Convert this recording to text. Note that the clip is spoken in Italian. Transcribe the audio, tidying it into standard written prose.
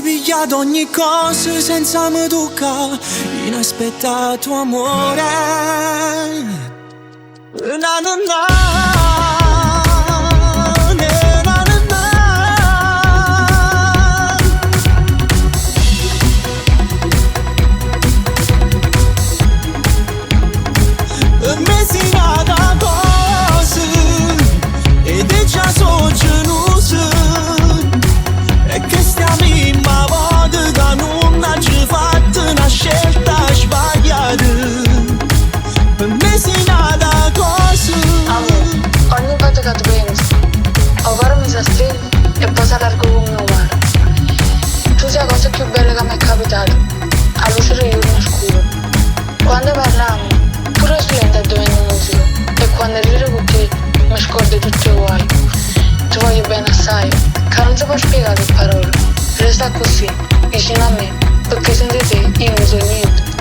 piglia ad ogni cosa senza mi toccare. Inaspettato amore. Na na na. Mesinada cose ed è già so geloso e che stiamo in ma vada da non ha già fatto una scelta sbagliata. Mesinada cose. Ogni volta che tu pensi ora mi sa stretto e poi si allarga come un mare. Tu sei la cosa più bella che mi è capitata a luce del giorno scuro. Quando parliamo pure lo silenzio è diventato musica e quando ride con te mi scordo tutti i guai. Ti voglio bene assai, che non si può spiegare per parole. Resta così, vicino a me, perché senza te io non so niente.